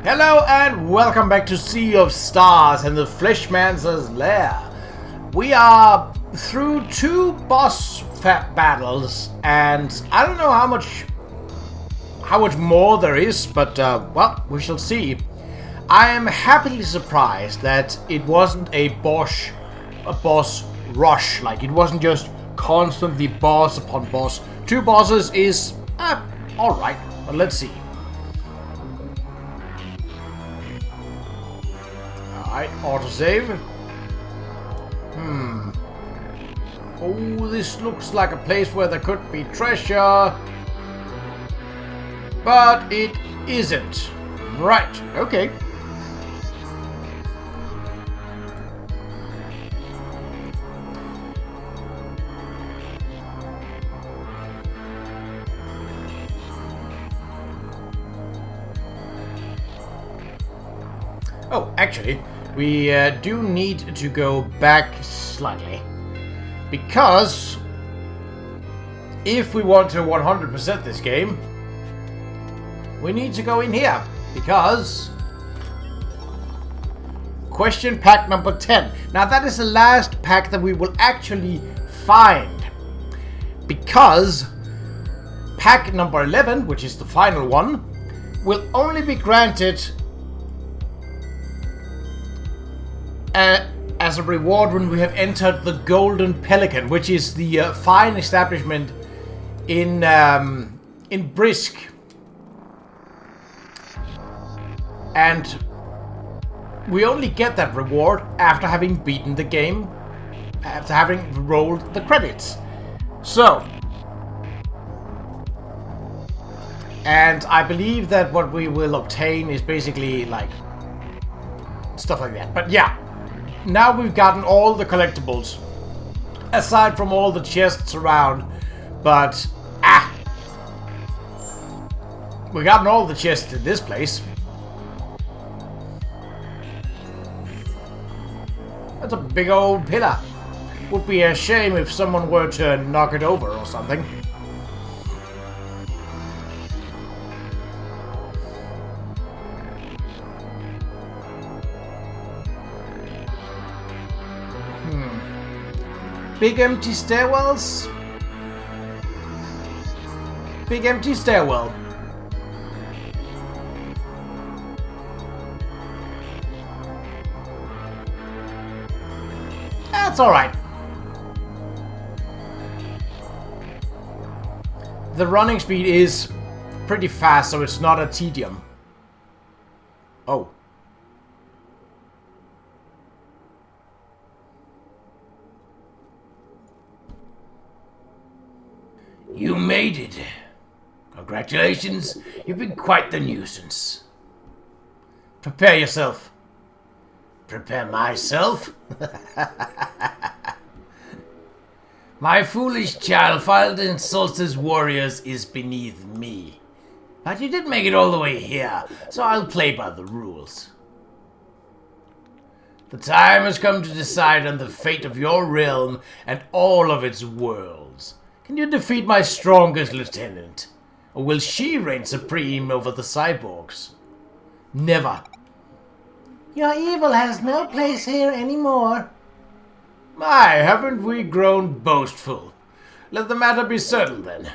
Hello and welcome back to Sea of Stars and the Fleshman's Lair. We are through 2 boss battles and I don't know how much more there is, but well, we shall see. I am happily surprised that it wasn't a boss rush, like it wasn't just constantly boss upon boss. 2 bosses is alright, but let's see. Alright, autosave. Oh, this looks like a place where there could be treasure. But it isn't. Right, okay. Oh, actually, we do need to go back slightly, because if we want to 100% this game, we need to go in here, because question pack number 10. Now that is the last pack that we will actually find, because pack number 11, which is the final one, will only be granted as a reward when we have entered the Golden Pelican, which is the fine establishment in Brisk. And we only get that reward after having beaten the game, after having rolled the credits. So, and I believe that what we will obtain is basically like stuff like that. But yeah. Now we've gotten all the collectibles, aside from all the chests around, but we've gotten all the chests in this place. That's a big old pillar. Would be a shame if someone were to knock it over or something. Big empty stairwells? Big empty stairwell. That's alright. The running speed is pretty fast, so it's not a tedium. Oh. You made it. Congratulations, you've been quite the nuisance. Prepare yourself. Prepare myself? My foolish child filed in Solstice Warriors is beneath me. But you did make it all the way here, so I'll play by the rules. The time has come to decide on the fate of your realm and all of its worlds. Can you defeat my strongest lieutenant? Or will she reign supreme over the cyborgs? Never. Your evil has no place here anymore. My, haven't we grown boastful? Let the matter be settled then.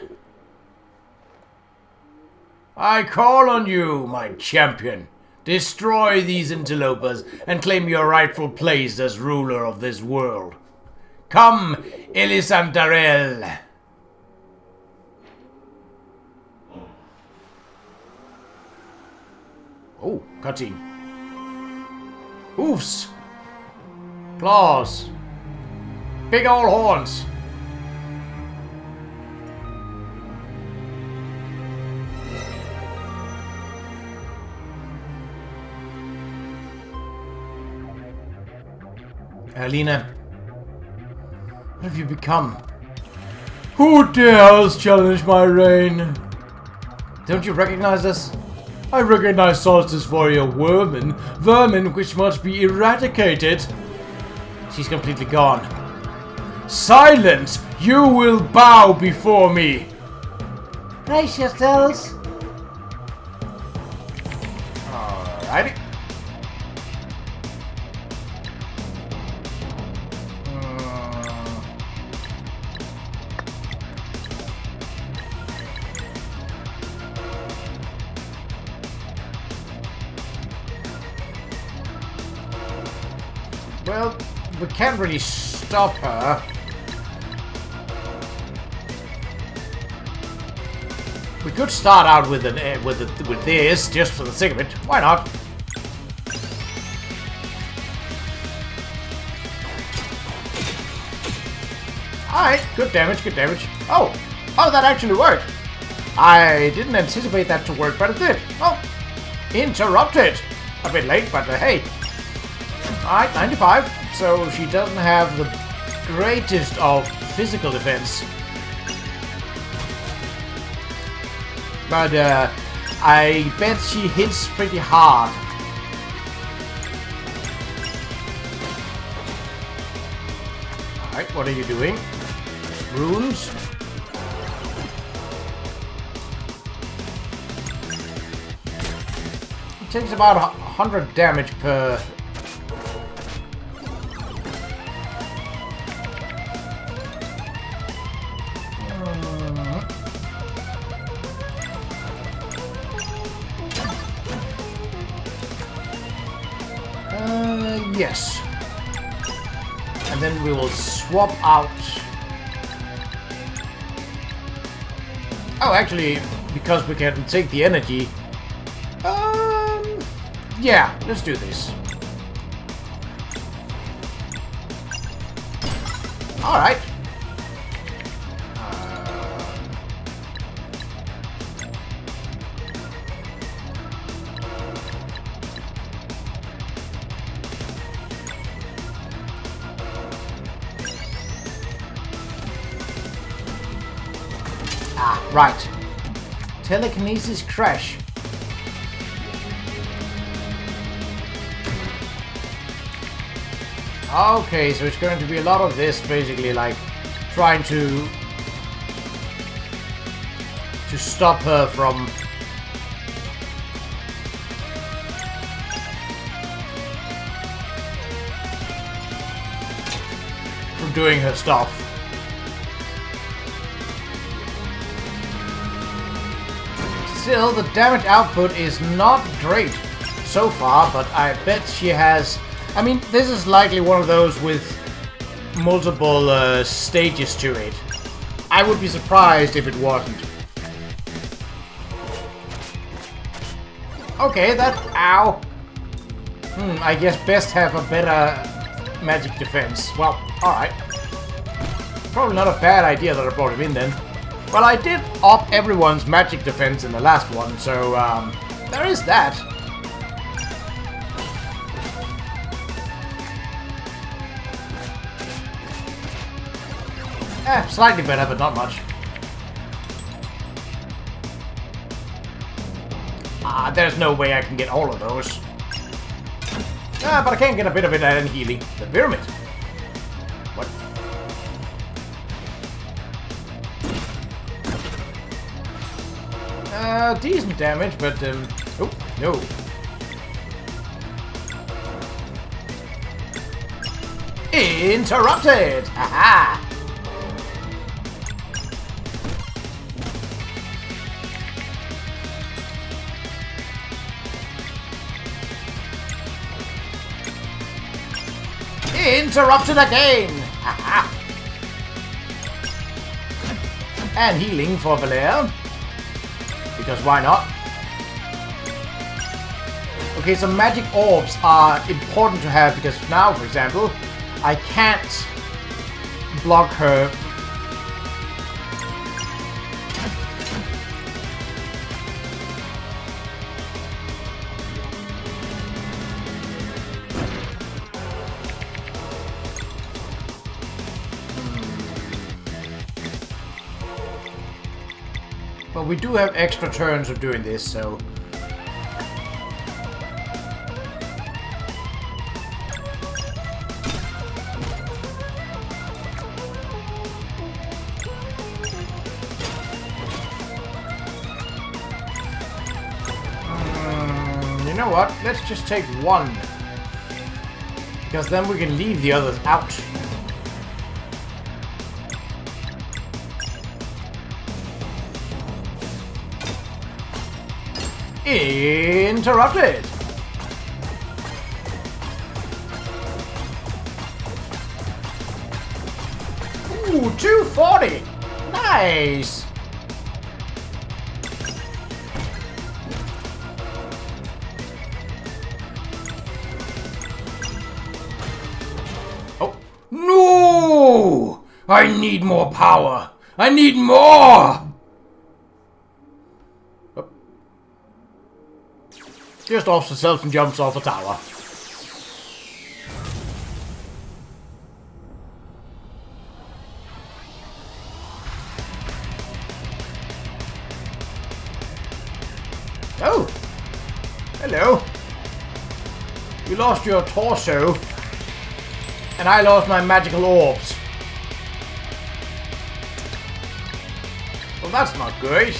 I call on you, my champion. Destroy these interlopers and claim your rightful place as ruler of this world. Come, Elisandrel. Oh, cutting. Hoofs. Claws. Big old horns. Alina, what have you become? Who dares challenge my reign? Don't you recognize us? I recognize Solstice Warrior vermin which must be eradicated. She's completely gone. Silence! You will bow before me! Brace yourselves! Alrighty. Well, we can't really stop her. We could start out with this just for the sake of it. Why not? Alright, good damage, good damage. Oh, that actually worked. I didn't anticipate that to work, but it did. Oh, interrupted. A bit late, but hey. Alright, 95. So she doesn't have the greatest of physical defense. But I bet she hits pretty hard. Alright, what are you doing? Runes? It takes about 100 damage per... Yes. And then we will swap out... Oh, actually, because we can take the energy... yeah, let's do this. Alright. Right. Telekinesis crash. Okay, so it's going to be a lot of this, basically, like trying to stop her from doing her stuff. Still, the damage output is not great so far, but I bet she has... I mean, this is likely one of those with multiple stages to it. I would be surprised if it wasn't. Okay, that... Ow! I guess best have a better magic defense. Well, alright. Probably not a bad idea that I brought him in then. Well, I did up everyone's magic defense in the last one, so there is that. Slightly better, but not much. There's no way I can get all of those. But I can get a bit of it and healing. The pyramid. What? Decent damage, but oh no. Interrupted! Haha! Interrupted again! Haha! And healing for Valere. Because why not? Okay, so magic orbs are important to have because now, for example, I can't block her. But we do have extra turns of doing this, so... You know what? Let's just take one. Because then we can leave the others out. Interrupted! Ooh, 240! Nice! Oh. No! I need more power! I need more! Just offs herself and jumps off a tower. Oh! Hello. You lost your torso. And I lost my magical orbs. Well, that's not good.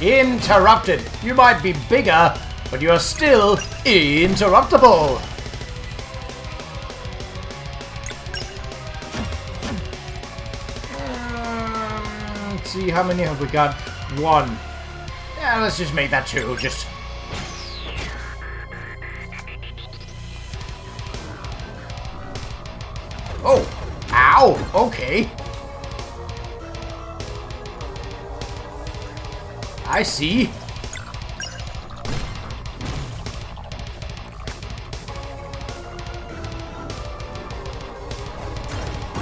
Interrupted. You might be bigger, but you're still interruptible. Let's see, how many have we got? One. Yeah, let's just make that two. Just. Oh. Ow. Okay. I see.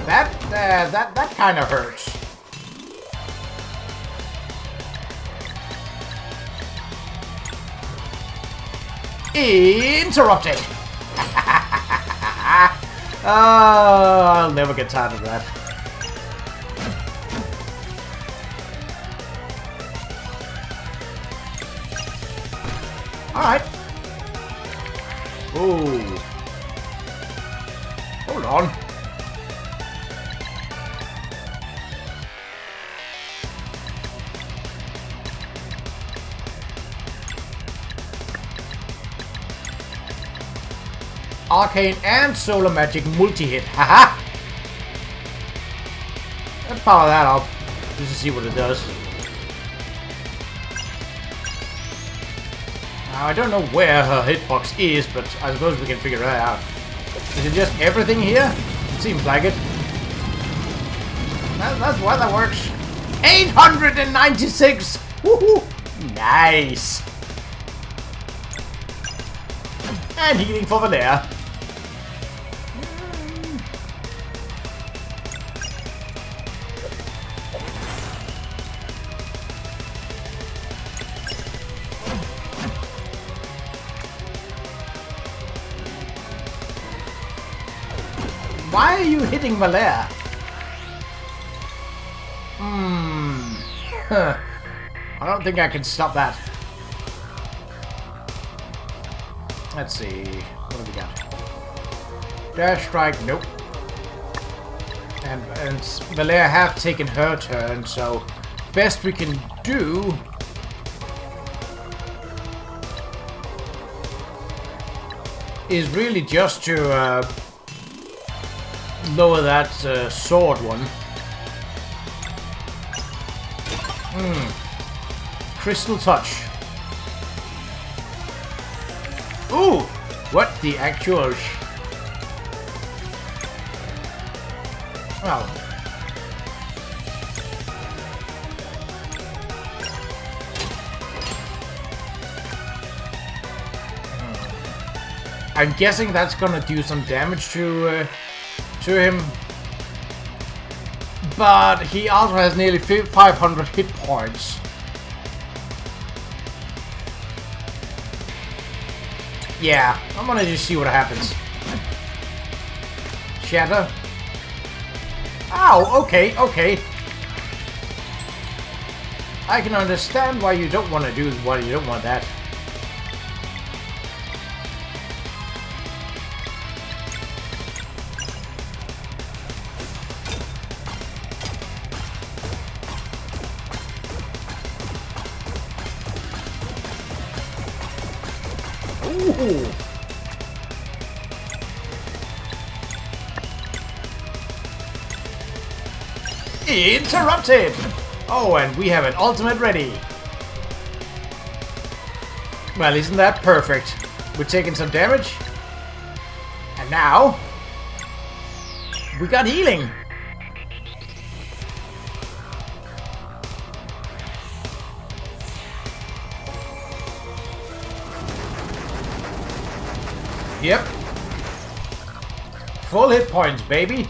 That kind of hurts. Interrupted. I'll never get tired of that. Alright. Ooh. Hold on. Arcane and Solar Magic multi-hit. Haha! Let's power that up just to see what it does. Now, I don't know where her hitbox is, but I suppose we can figure that out. Is it just everything here? It seems like it. That's why that works. 896! Woohoo! Nice! And healing for Valère. Why are you hitting Valère? Huh. I don't think I can stop that. Let's see. What have we got? Dash strike, nope. And Valère have taken her turn, so best we can do is really just to lower that sword one. Crystal touch. Ooh! What the actual Well. I'm guessing that's gonna do some damage to him. But he also has nearly 500 hit points. Yeah, I'm gonna just see what happens. Shatter. Ow, okay, okay. I can understand why you don't want to do why you don't want that. Ooh. Interrupted! Oh, and we have an ultimate ready. Well, isn't that perfect? We're taking some damage. And now... we got healing. Yep. Full hit points, baby.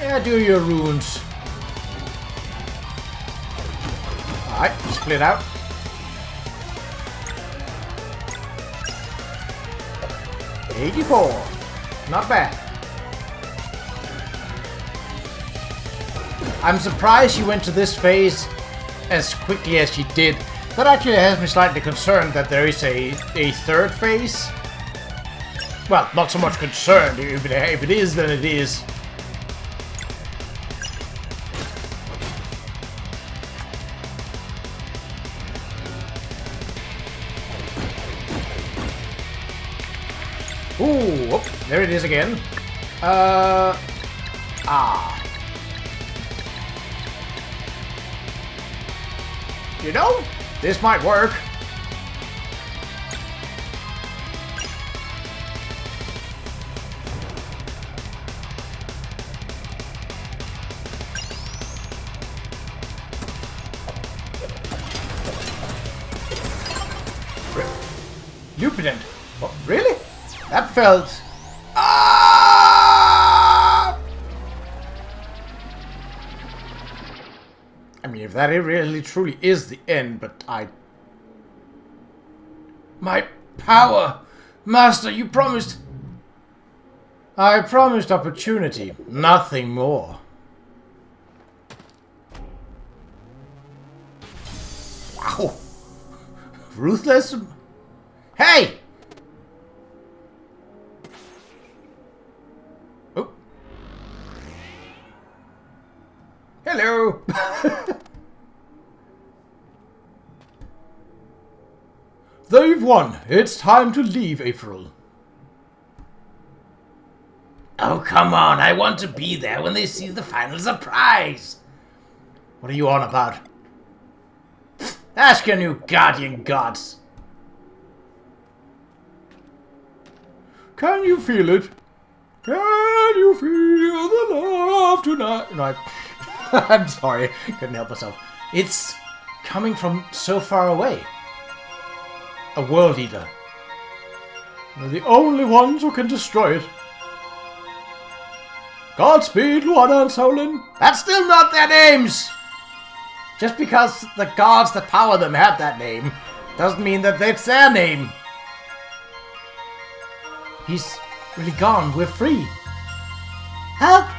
Yeah, do your runes. Alright, split out. $84. Not bad. I'm surprised you went to this phase as quickly as you did. That actually has me slightly concerned that there is a third phase. Well, not so much concerned. If it is, then it is. Ooh, oh, there it is again. You know, this might work. Lupinant. Oh, really? That felt... Ah! I mean, if that really truly is the end, but my power! Master, you promised... I promised opportunity, nothing more. Wow! Ruthless... Hey! Oh. Hello! They've won. It's time to leave, April. Oh, come on. I want to be there when they see the final surprise. What are you on about? Ask your new guardian gods. Can you feel it? Can you feel the love tonight? No, I'm sorry. Couldn't help myself. It's coming from so far away. A world eater. They're the only ones who can destroy it. Godspeed, Luana and Solon. That's still not their names! Just because the gods that power them have that name, doesn't mean that it's their name. He's really gone. We're free. Oh,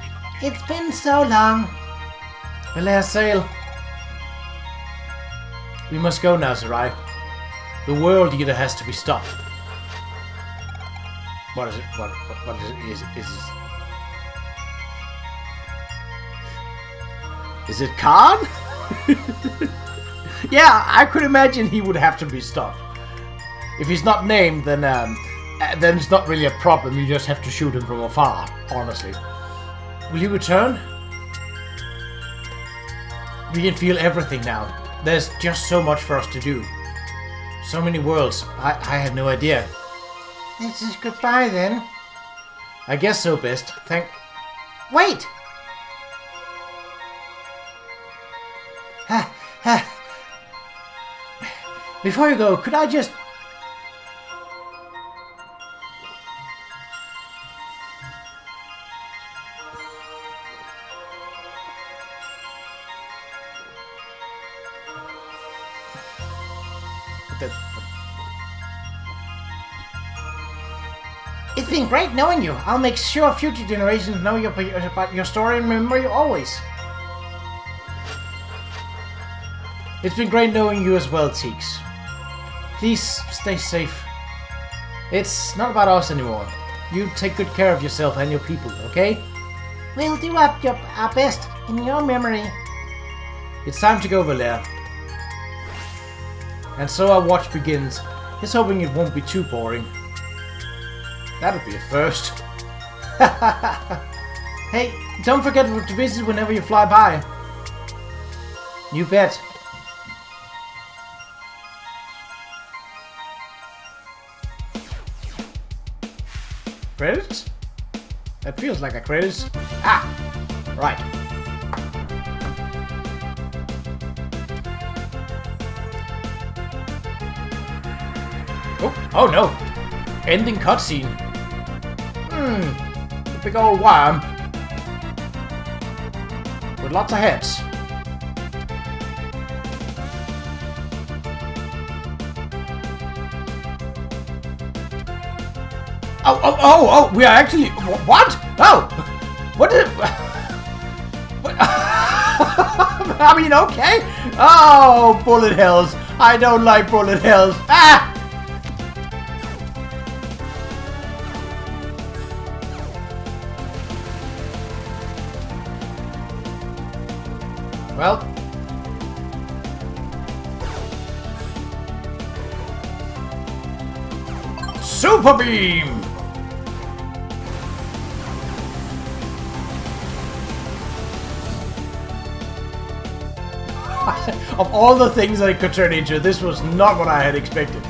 it's been so long. We'll lay sail. We must go now, Sarai. The world eater has to be stopped. What is it? What is it? Is it Khan? Yeah, I could imagine he would have to be stopped. If he's not named, then it's not really a problem. You just have to shoot him from afar, honestly. Will he return? We can feel everything now. There's just so much for us to do. So many worlds. I had no idea. This is goodbye then. I guess so, best. Wait! Before you go, could I just... It's been great knowing you. I'll make sure future generations know about your story and remember you always. It's been great knowing you as well, Teeks. Please stay safe. It's not about us anymore. You take good care of yourself and your people, okay? We'll do our best in your memory. It's time to go, Valere. And so our watch begins. Just hoping it won't be too boring. That'll be a first. Hey, don't forget to visit whenever you fly by. You bet. Credits? That feels like a credits. Ah! Right. Oh no! Ending cutscene. A big old worm. With lots of heads. Oh, we are actually... What? Oh! What did... What? I mean, okay. Oh, bullet hells. I don't like bullet hells. Ah! Well... Super Beam! Of all the things that it could turn into, this was not what I had expected.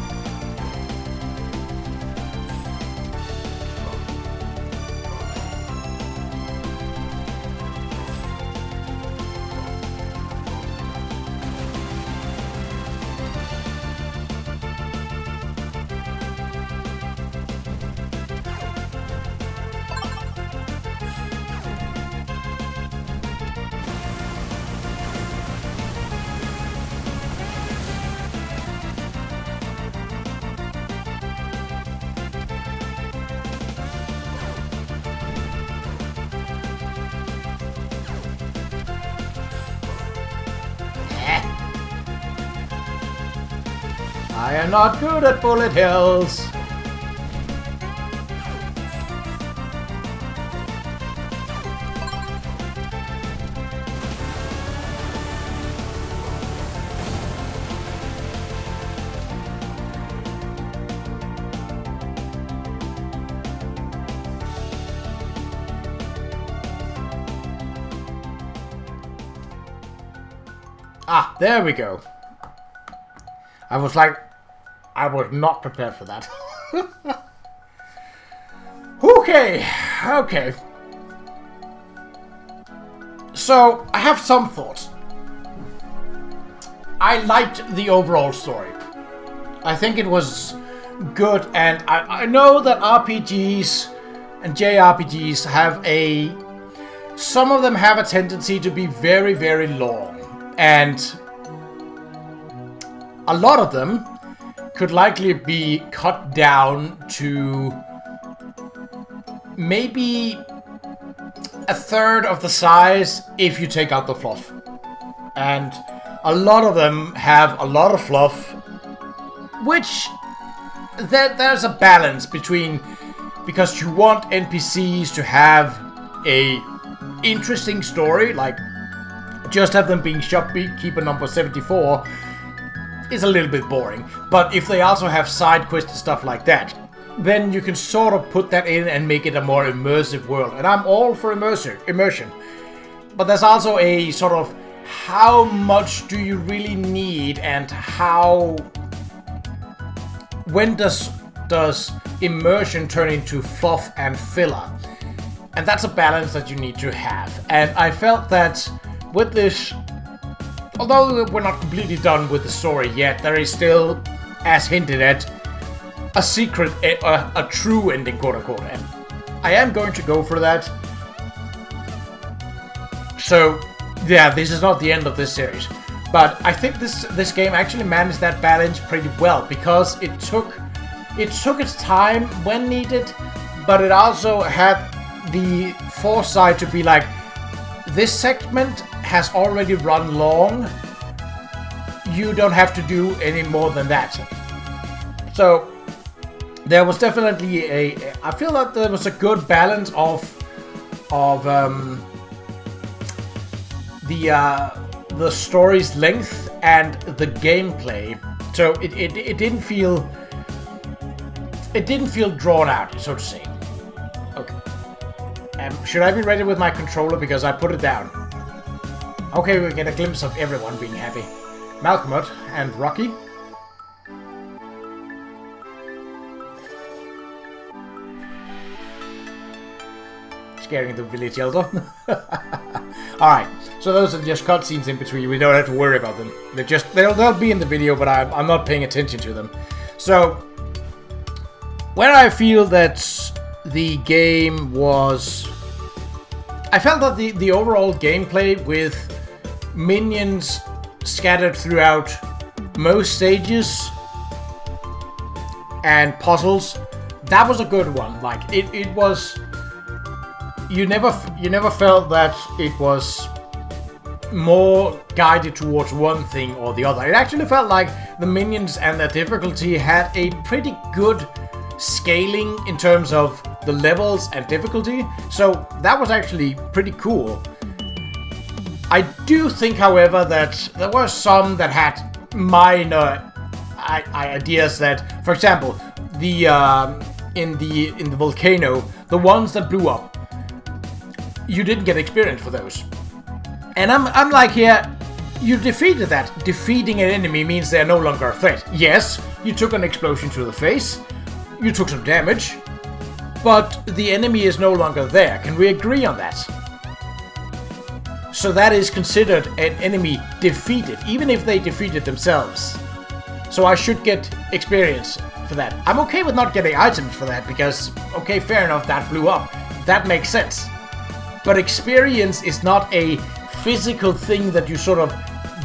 I am not good at bullet hells. Ah, there we go. I was like, I was not prepared for that. Okay. So, I have some thoughts. I liked the overall story. I think it was good, and I know that RPGs and JRPGs have some of them have a tendency to be very, very long. And a lot of them could likely be cut down to maybe a third of the size if you take out the fluff. And a lot of them have a lot of fluff, which there's a balance between, because you want NPCs to have a interesting story, like just have them being shopkeeper number 74 is a little bit boring. But if they also have side quests and stuff like that, then you can sort of put that in and make it a more immersive world. And I'm all for immersion. But there's also a sort of, how much do you really need, and when does immersion turn into fluff and filler? And that's a balance that you need to have. And I felt that with this, although we're not completely done with the story yet, there is still, as hinted at, a secret, a true ending, quote unquote. And I am going to go for that. So, yeah, this is not the end of this series. But I think this game actually managed that balance pretty well, because it took its time when needed, but it also had the foresight to be like, this segment has already run long, you don't have to do any more than that. So there was definitely I feel that there was a good balance of the story's length and the gameplay. So it didn't feel drawn out, so to say. Okay. Should I be ready with my controller because I put it down? Okay, we get a glimpse of everyone being happy. Malcolmut and Rocky. Scaring the village elder. Alright, so those are just cutscenes in between. We don't have to worry about them. They'll be in the video, but I'm not paying attention to them. So, when I feel that the game was... I felt that the overall gameplay with minions scattered throughout most stages and puzzles, that was a good one. Like, it was... You never felt that it was more guided towards one thing or the other. It actually felt like the minions and their difficulty had a pretty good scaling in terms of the levels and difficulty. So that was actually pretty cool. I do think, however, that there were some that had minor ideas that, for example, the in the volcano, the ones that blew up, you didn't get experience for those. And I'm like, here, you defeated that. Defeating an enemy means they're no longer a threat. Yes, you took an explosion to the face, you took some damage, but the enemy is no longer there. Can we agree on that? So that is considered an enemy defeated, even if they defeated themselves. So I should get experience for that. I'm okay with not getting items for that, because, okay, fair enough, that blew up. That makes sense. But experience is not a physical thing that you sort of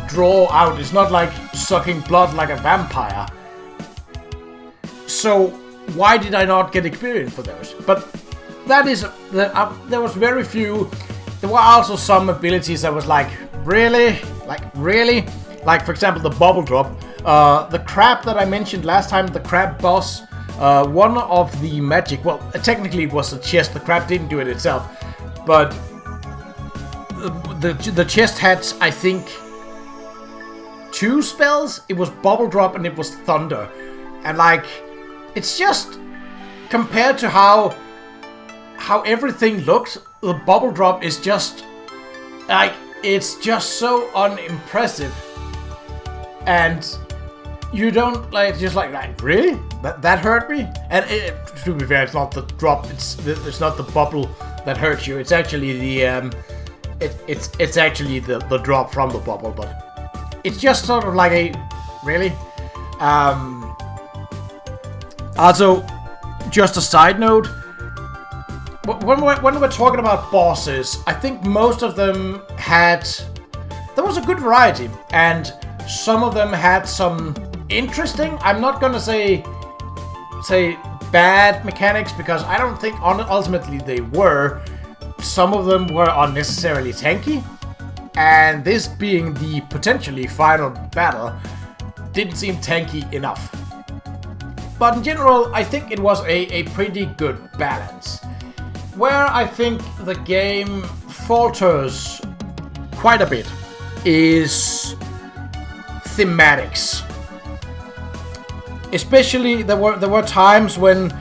draw out. It's not like sucking blood like a vampire. So why did I not get experience for those? But that is... there was very few. There were also some abilities that was like, really? Like, really? Like, for example, the bubble drop. The crab that I mentioned last time, the crab boss. One of the magic... Well, technically it was a chest. The crab didn't do it itself. But the chest had, I think, 2 spells. It was Bubble Drop and it was Thunder. And like, it's just, compared to how everything looks, the Bubble Drop is just, like, it's just so unimpressive. And you don't, like, just like, really? That hurt me? And to be fair, it's not the drop, it's not the bubble that hurts you. It's actually the it's actually the drop from the bubble, but it's just sort of like a really. Also, just a side note, when we're talking about bosses, I think most of them there was a good variety, and some of them had some interesting, I'm not gonna say bad mechanics, because I don't think ultimately they were. Some of them were unnecessarily tanky, and this being the potentially final battle didn't seem tanky enough. But in general, I think it was a pretty good balance. Where I think the game falters quite a bit is thematics. Especially, there were times when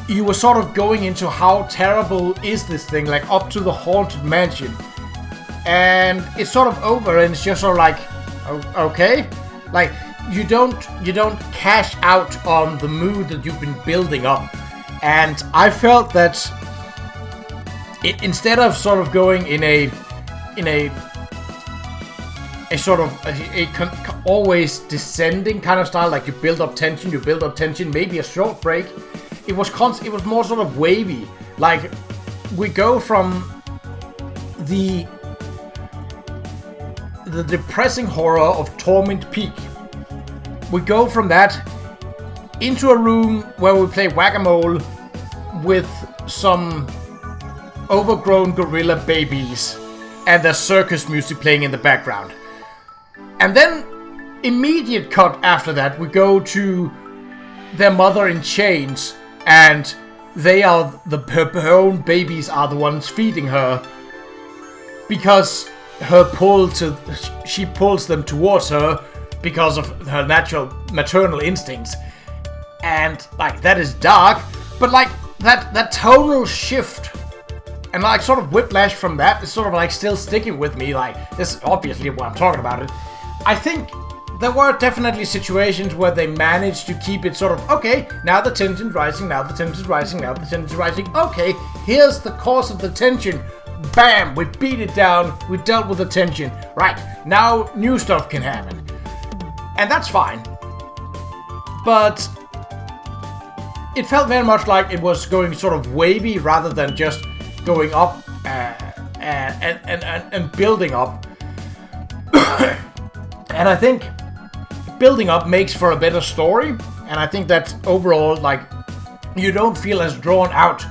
you were sort of going into how terrible is this thing, like up to the Haunted Mansion. And it's sort of over and it's just sort of like, okay? Like, you don't cash out on the mood that you've been building up. And I felt that instead of sort of going in a sort of always descending kind of style, like you build up tension, maybe a short break. It was more sort of wavy. Like, we go from the the depressing horror of Torment Peak. We go from that into a room where we play whack-a-mole with some overgrown gorilla babies and there's circus music playing in the background. And then, immediate cut after that, we go to their mother in chains, and they are her own babies are the ones feeding her because she pulls them towards her because of her natural maternal instincts. And like, that is dark, but like that tonal shift and like sort of whiplash from that is sort of like still sticking with me. Like, this is obviously what I'm talking about. I think there were definitely situations where they managed to keep it sort of, okay, now the tension's rising, now the tension's rising, now the tension's rising. Okay, here's the cause of the tension. Bam, we beat it down, we dealt with the tension. Right, now new stuff can happen. And that's fine. But it felt very much like it was going sort of wavy rather than just going up and building up. And I think building up makes for a better story, and I think that overall, like, you don't feel as drawn out.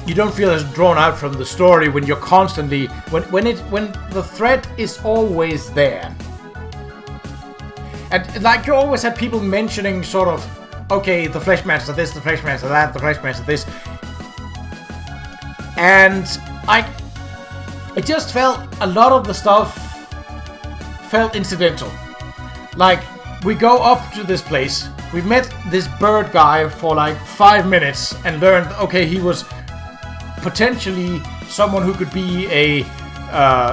You don't feel as drawn out from the story when you're constantly when the threat is always there. And like, you always had people mentioning sort of, okay, the Fleshmancer this, the Fleshmancer that, the Fleshmancer this, and it just felt a lot of the stuff felt incidental. Like, we go up to this place, we met this bird guy for like 5 minutes and learned, okay, he was potentially someone who could be a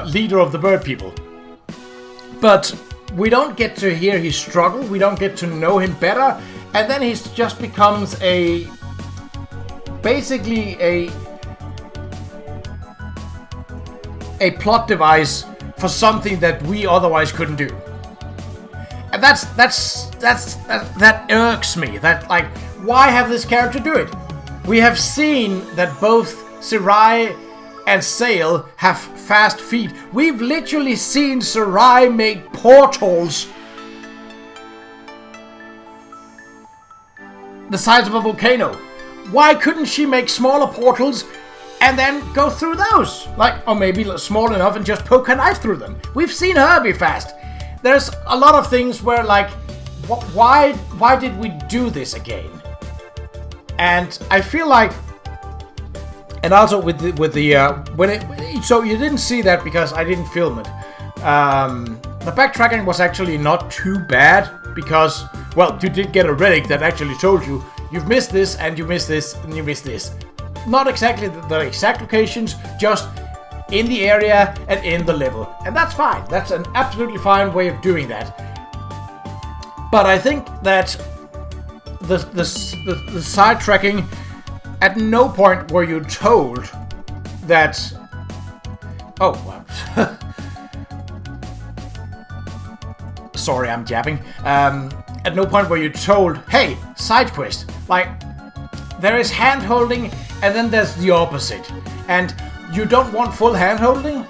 leader of the bird people. But we don't get to hear his struggle, we don't get to know him better, and then he just becomes basically a plot device for something that we otherwise couldn't do. And that irks me. That, like, why have this character do it? We have seen that both Sarai and Sail have fast feet. We've literally seen Sarai make portals the size of a volcano. Why couldn't she make smaller portals and then go through those? Like, or maybe small enough and just poke a knife through them. We've seen her be fast. There's a lot of things where, like, why did we do this again? And I feel like, and also with the so you didn't see that because I didn't film it. The backtracking was actually not too bad because, well, you did get a relic that actually told you you've missed this and you missed this and you missed this. Not exactly the exact locations, just in the area and in the level. And that's fine. That's an absolutely fine way of doing that. But I think that the sidetracking, at no point were you told that... Oh, wow. Sorry, I'm jabbing. At no point were you told, hey, side quest. Like, there is hand-holding, and then there's the opposite. And you don't want full hand-holding?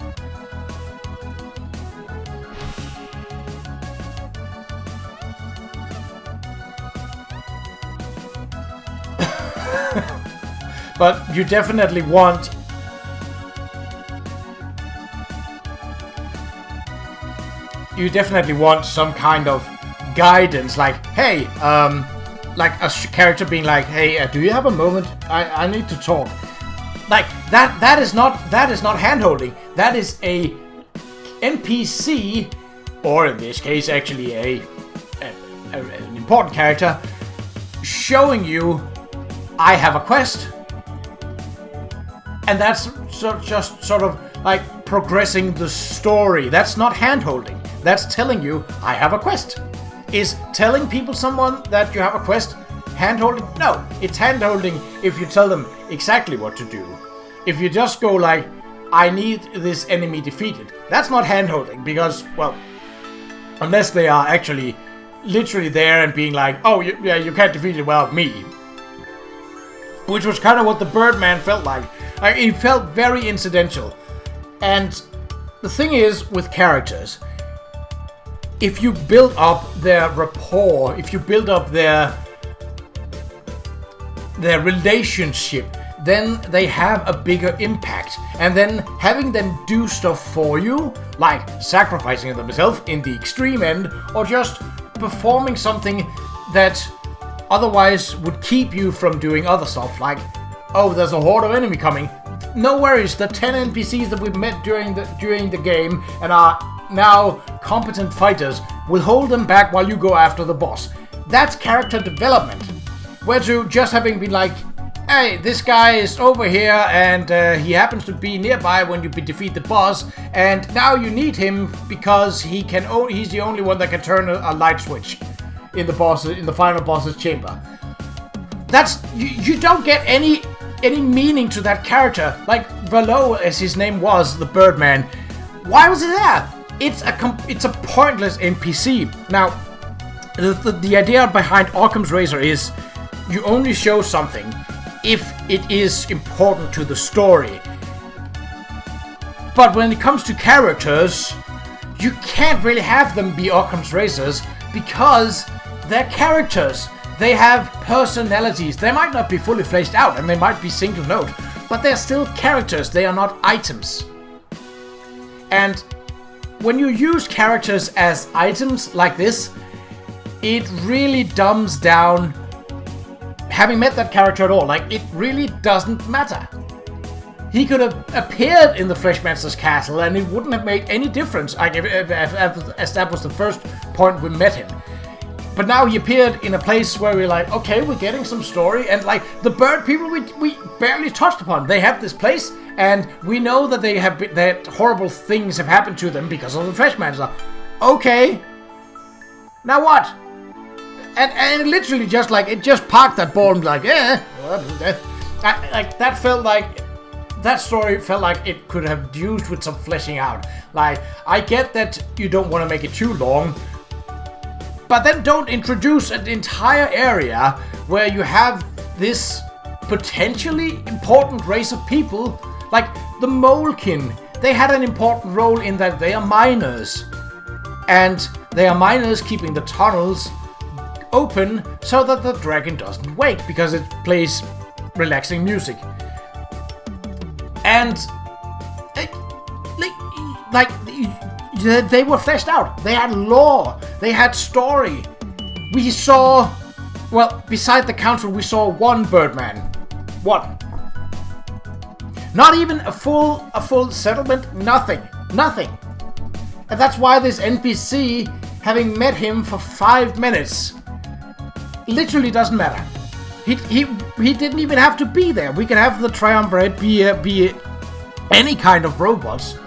But you definitely want... You definitely want some kind of guidance, like, hey, like a character being like, hey, do you have a moment? I need to talk. Like, that is not hand-holding. That is a NPC, or in this case, actually an important character, showing you, I have a quest. And that's just sort of like progressing the story. That's not hand-holding. That's telling you, I have a quest. Is telling people someone that you have a quest hand-holding? No, it's hand-holding if you tell them exactly what to do. If you just go like, I need this enemy defeated, that's not hand-holding because, well, unless they are actually literally there and being like, oh, yeah, you can't defeat it without me. Which was kind of what the Birdman felt like. It felt very incidental. And the thing is with characters, if you build up their rapport, if you build up their relationship, then they have a bigger impact. And then having them do stuff for you, like sacrificing themselves in the extreme end, or just performing something that otherwise would keep you from doing other stuff, like, oh, there's a horde of enemy coming. No worries, the 10 NPCs that we've met during the game and are now competent fighters will hold them back while you go after the boss. That's character development. Where to just having been like, hey, this guy is over here and he happens to be nearby when you defeat the boss, and now you need him because he's the only one that can turn a light switch in the final boss's chamber. That's you don't get any meaning to that character. Like Valo, as his name was, the Birdman. Why was he there? It's a pointless NPC. Now, the idea behind Occam's Razor is you only show something if it is important to the story. But when it comes to characters, you can't really have them be Occam's Razors because they're characters. They have personalities. They might not be fully fleshed out and they might be single note, but they're still characters. They are not items. And when you use characters as items like this, it really dumbs down having met that character at all. Like, it really doesn't matter. He could have appeared in the Fleshmancer's castle and it wouldn't have made any difference, like if that was the first point we met him. But now he appeared in a place where we're like, okay, we're getting some story, and like the bird people we barely touched upon. They have this place, and we know that that horrible things have happened to them because of the Fleshmancer. Okay, now what? And it literally just like it just parked that ball and be like, like that felt like. That story felt like it could have used with some fleshing out. Like, I get that you don't want to make it too long, but then don't introduce an entire area where you have this potentially important race of people. Like, the Molekin, they had an important role in that they are miners. And they are miners keeping the tunnels open so that the dragon doesn't wake, because it plays relaxing music. And like they were fleshed out. They had lore. They had story. We saw, well, beside the council, we saw one Birdman. One. Not even a full settlement. Nothing. And that's why this NPC, having met him for 5 minutes, literally doesn't matter. He didn't even have to be there. We could have the Triumvirate be any kind of robots,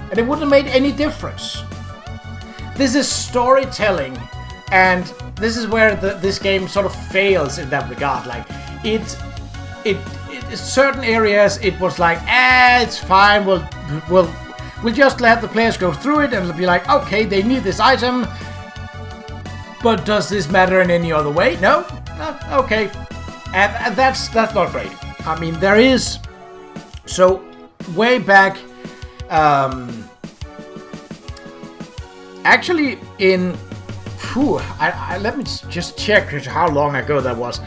and it wouldn't have made any difference. This is storytelling, and this is where this game sort of fails in that regard. Like, it certain areas it was like, it's fine. We'll just let the players go through it, and it'll be like, okay, they need this item, but does this matter in any other way? No. Okay. And that's not great. I mean, there is... So, way back... actually, in... let me just check how long ago that was.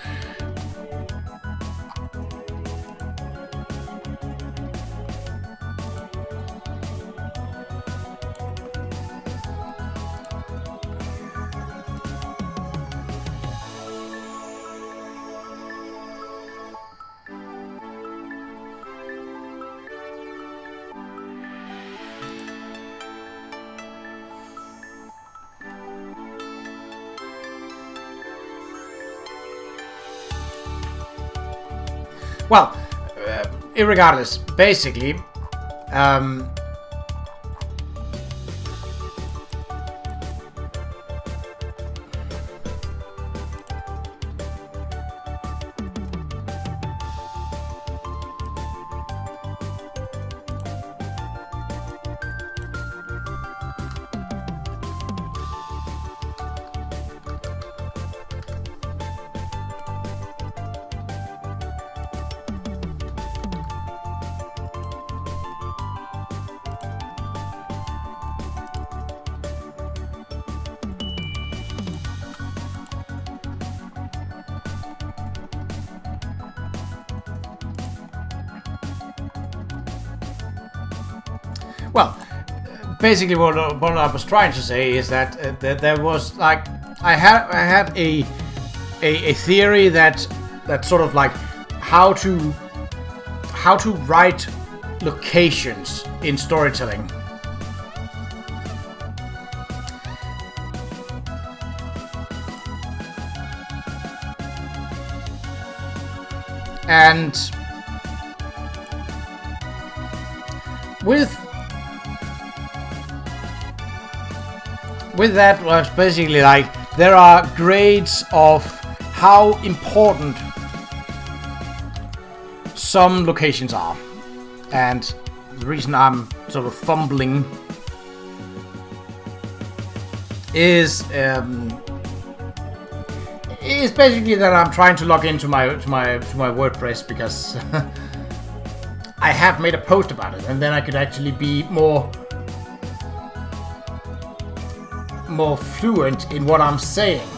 Well, irregardless, basically, Well, basically what I was trying to say is that there was like I had a theory that sort of like how to write locations in storytelling. And with that was basically like there are grades of how important some locations are, and the reason I'm sort of fumbling is basically that I'm trying to log into my WordPress because I have made a post about it, and then I could actually be more fluent in what I'm saying.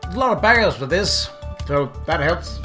A lot of baggers for this, so that helps.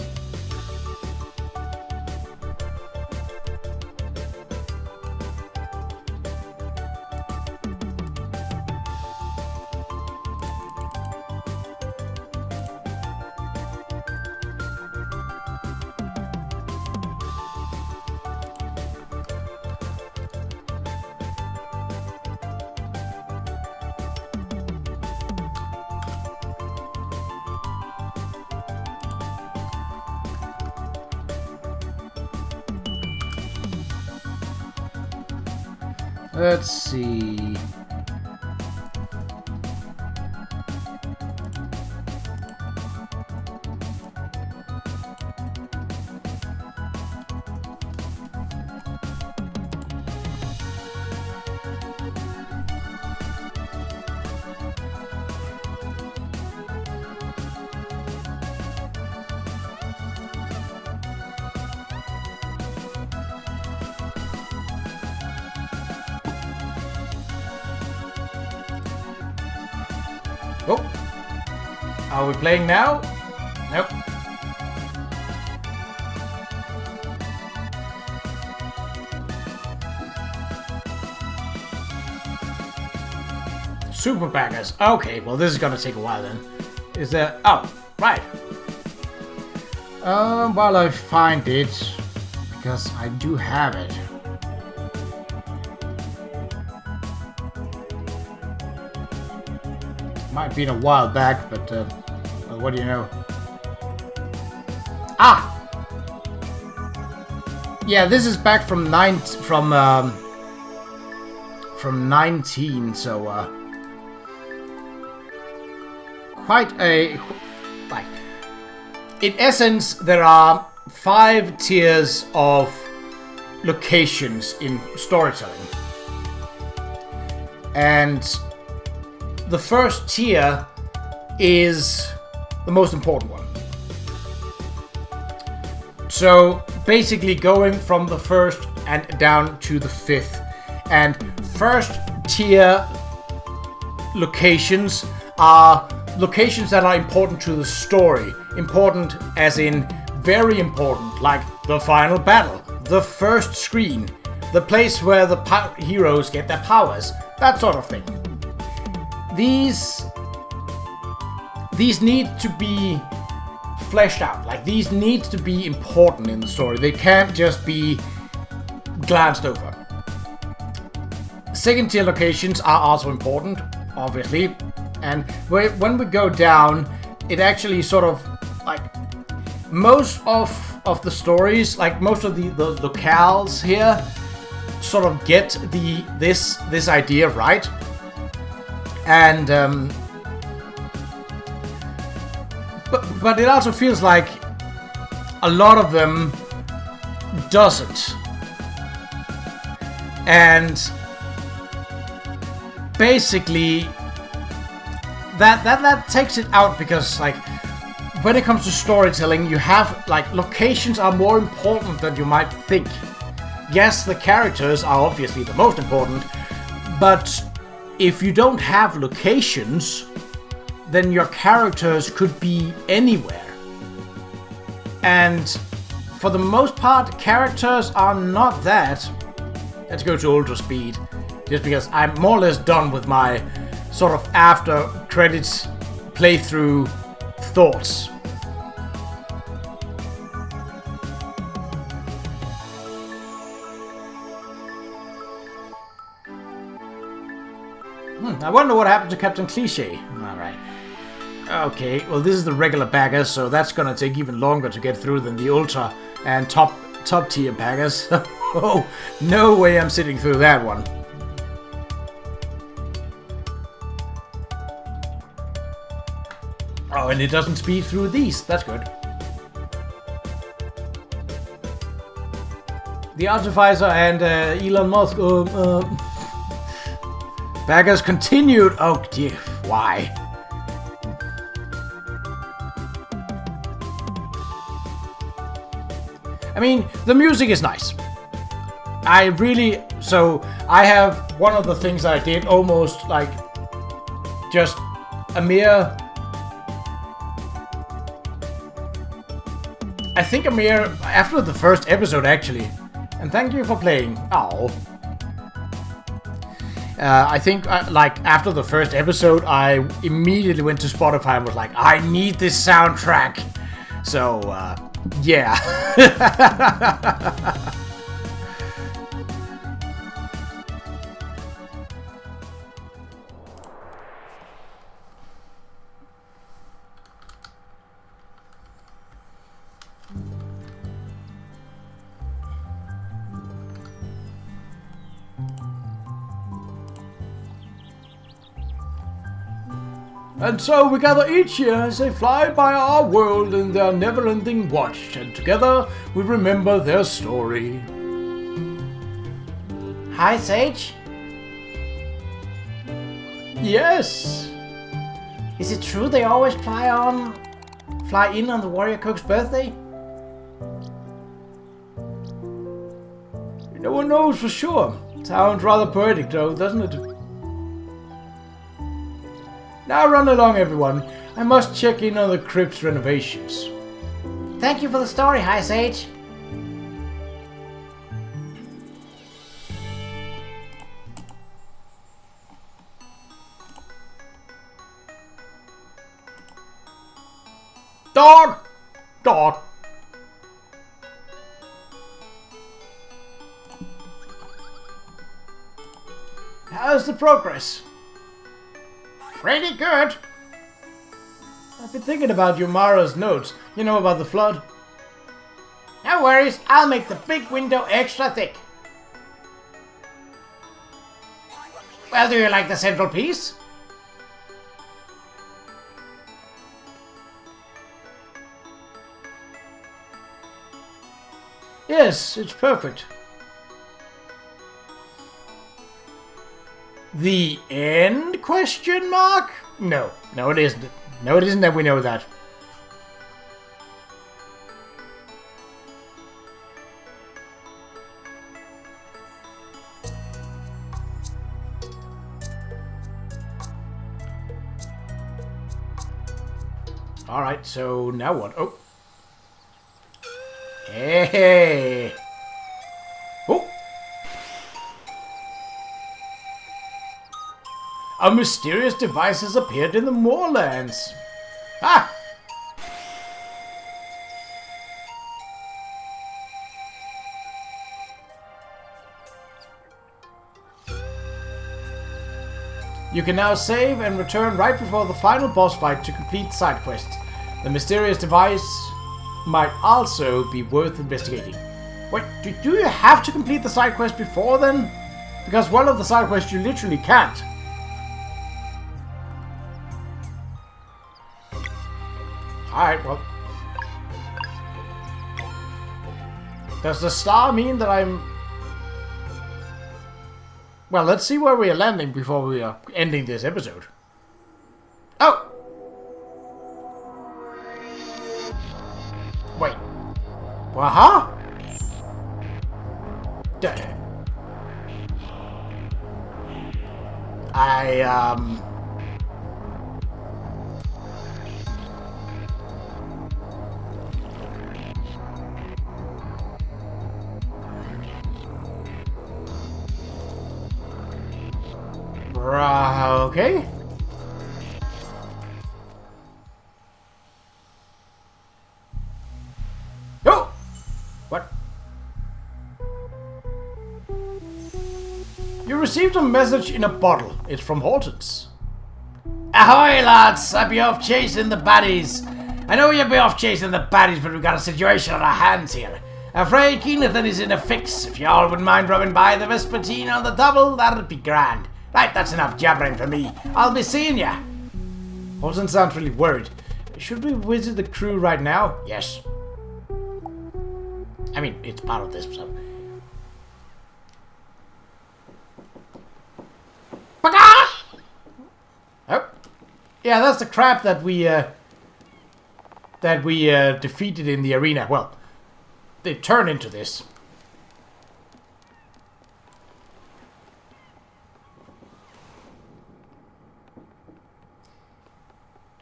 Let's see. Oh, are we playing now? Nope. Super baggers. Okay, well this is gonna take a while then. Is there? Oh, right. While I find it, because I do have it. Might be a while back, but well, what do you know? Ah, yeah, this is back from 19, so quite a like. In essence, there are 5 tiers of locations in storytelling, and the first tier is the most important one. So basically going from the first and down to the 5th. And first tier locations are locations that are important to the story. Important as in very important, like the final battle, the first screen, the place where the heroes get their powers, that sort of thing. These need to be fleshed out. Like, these need to be important in the story. They can't just be glanced over. Second tier locations are also important, obviously. And when we go down, it actually sort of like most of the stories, like most of the locales here, sort of get this idea right. And but it also feels like a lot of them doesn't. And basically that takes it out, because like when it comes to storytelling, you have, like, locations are more important than you might think. Yes, the characters are obviously the most important, but if you don't have locations, then your characters could be anywhere. And for the most part, characters are not that. Let's go to ultra speed, just because I'm more or less done with my sort of after credits playthrough thoughts. I wonder what happened to Captain Cliché. Alright. Okay, well this is the regular baggers, so that's gonna take even longer to get through than the ultra and top tier baggers. Oh, no way I'm sitting through that one. Oh, and it doesn't speed through these. That's good. The Artificer and Elon Musk. Baggers continued. Oh dear, why? I mean, the music is nice. So I have one of the things I did almost like just a mere, I think a mere, after the first episode actually. And thank you for playing. Oh. I think like after the first episode, I immediately went to Spotify and was like, I need this soundtrack. So, yeah. And so we gather each year as they fly by our world in their never-ending watch, and together we remember their story. Hi, Sage. Yes. Is it true they always fly in on the warrior cook's birthday? No one knows for sure. Sounds rather poetic though, doesn't it? Now run along, everyone. I must check in on the crypt's renovations. Thank you for the story, High Sage. Dog! Dog! How's the progress? Pretty good. I've been thinking about Yumara's notes. You know about the flood? No worries, I'll make the big window extra thick. Well, do you like the central piece? Yes, it's perfect. The end? Question mark? No, it isn't. No, it isn't, that we know that. Alright, so now what? Oh. Hey. Oh. A mysterious device has appeared in the moorlands. Ah! You can now save and return right before the final boss fight to complete side quests. The mysterious device might also be worth investigating. Wait, do you have to complete the side quest before then? Because one of the side quests you literally can't. Alright, well. Does the star mean that I'm... Well, let's see where we are landing before we are ending this episode. Oh! Aha! Okay. Oh! What? You received a message in a bottle. It's from Hortons. Ahoy, lads! I'll be off chasing the baddies. I know you'll be off chasing the baddies, but we've got a situation on our hands here. Afraid Keenathan is in a fix. If y'all wouldn't mind rubbing by the Vespertine on the double, that'd be grand. Right, that's enough jabbering for me. I'll be seeing ya. Horton sounds really worried. Should we visit the crew right now? Yes. I mean, it's part of this, so... Oh. Yeah, that's the crap that we defeated in the arena. Well, they turn into this.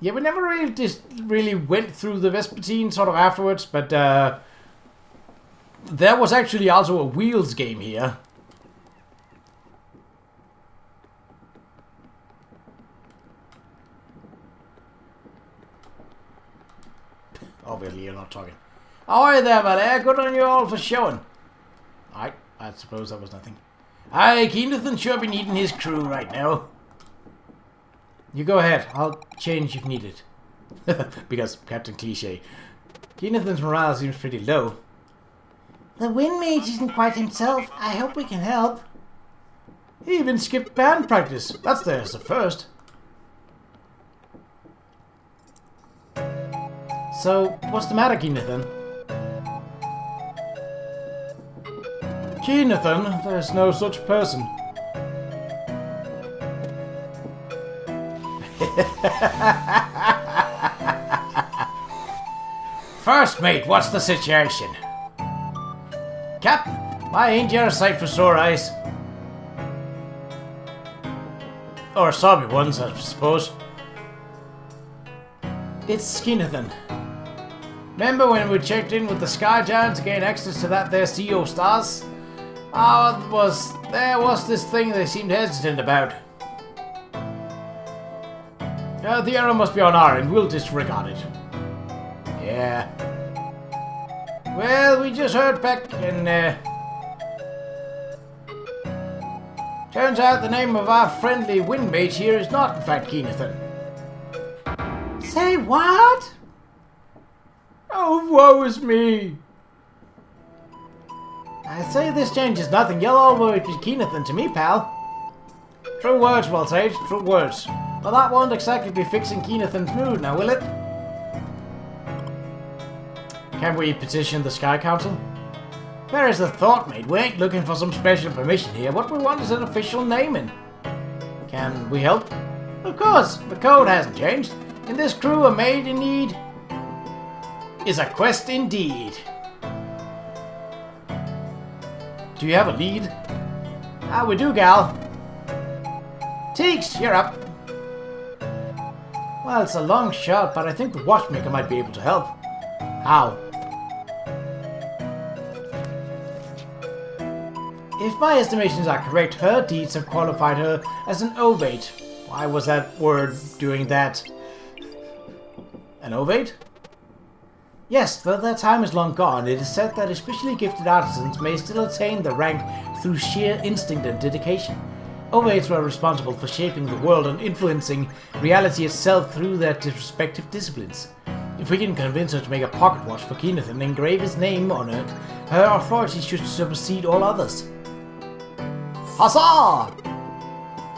Yeah, we never really went through the Vespertine sort of afterwards, but there was actually also a wheels game here. Obviously, you're not talking. Ahoy there, buddy. Good on you all for showing. Alright, I suppose that was nothing. Aye, Keenathan sure be needing his crew right now. You go ahead. I'll change if needed. Because Captain Cliche. Keenathan's morale seems pretty low. The wind mage isn't quite himself. I hope we can help. He even skipped band practice. That's there's the first. So, what's the matter, Keenathan? Keenathan? There's no such person. First mate, what's the situation? Captain, why ain't you a sight for sore eyes? Or sobby ones, I suppose. It's Keenathan. Remember when we checked in with the Sky Giant to gain access to that there Sea of Stars? There was this thing they seemed hesitant about. The error must be on our end. We'll disregard it. Yeah. Well, we just heard back and turns out the name of our friendly windmate here is not in fact Keenathan. Say what? Oh, woe is me. I say this changes nothing. You'll always be Keenathan to me, pal. True words, well said. True words. But that won't exactly be fixing Keenathan's mood now, will it? Can we petition the Sky Council? There is a thought, mate. We ain't looking for some special permission here. What we want is an official naming. Can we help? Of course. The code hasn't changed. In this crew, a maid in need is a quest indeed. Do you have a lead? Ah, we do, gal. Teeks, you're up. Well, it's a long shot, but I think the watchmaker might be able to help. How? If my estimations are correct, her deeds have qualified her as an ovate. Why was that word doing that? An ovate? Yes, though that time is long gone, it is said that especially gifted artisans may still attain the rank through sheer instinct and dedication. Ovates were responsible for shaping the world and influencing reality itself through their respective disciplines. If we can convince her to make a pocket watch for Keenathan and engrave his name on it, her authority should supersede all others. Huzzah!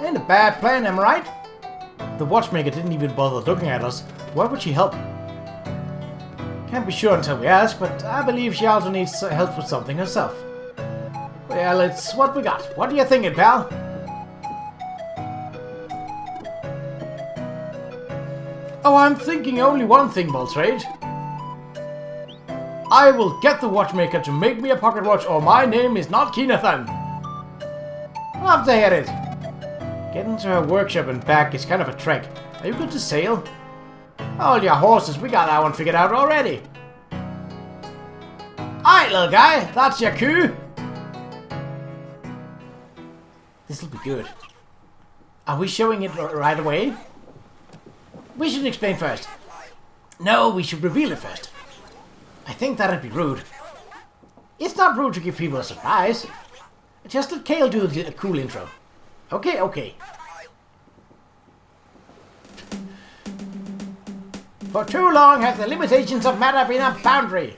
Ain't a bad plan, am I right? The watchmaker didn't even bother looking at us. Why would she help? Can't be sure until we ask, but I believe she also needs help with something herself. Well, it's what we got. What are you thinking, pal? Oh, I'm thinking only one thing, Boltrade. I will get the watchmaker to make me a pocket watch, or my name is not Keenathan. I'll have to hear it. Getting to her workshop and back is kind of a trek. Are you good to sail? All your horses, we got that one figured out already. Alright, little guy, that's your cue. This'll be good. Are we showing it right away? We should explain first. No, we should reveal it first. I think that'd be rude. It's not rude to give people a surprise. Just let Kale do a cool intro. Okay, okay. For too long have the limitations of matter been a boundary.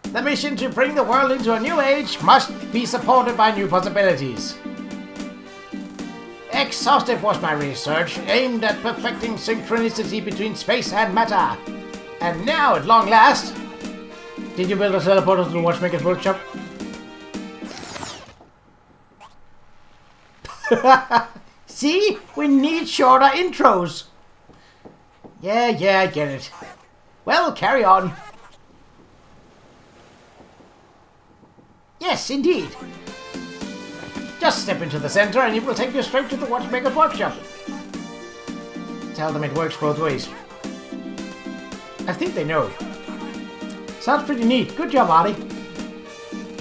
The mission to bring the world into a new age must be supported by new possibilities. Exhaustive was my research, aimed at perfecting synchronicity between space and matter. And now, at long last... Did you build a teleporter to the watchmaker's workshop? See? We need shorter intros. Yeah, I get it. Well, carry on. Yes, indeed. Just step into the center and it will take you straight to the watchmaker's workshop. Tell them it works both ways. I think they know. Sounds pretty neat. Good job, Artie.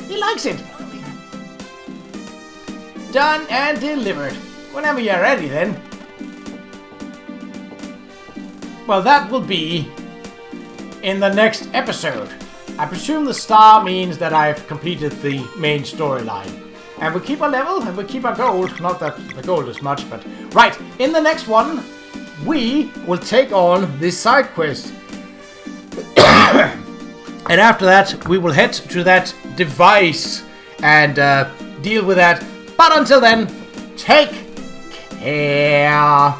He likes it. Done and delivered. Whenever you're ready, then. Well, that will be in the next episode. I presume the star means that I've completed the main storyline. And we keep our level and we keep our gold. Not that the gold is much, but... Right, in the next one, we will take on this side quest. And after that, we will head to that device and deal with that. But until then, take care.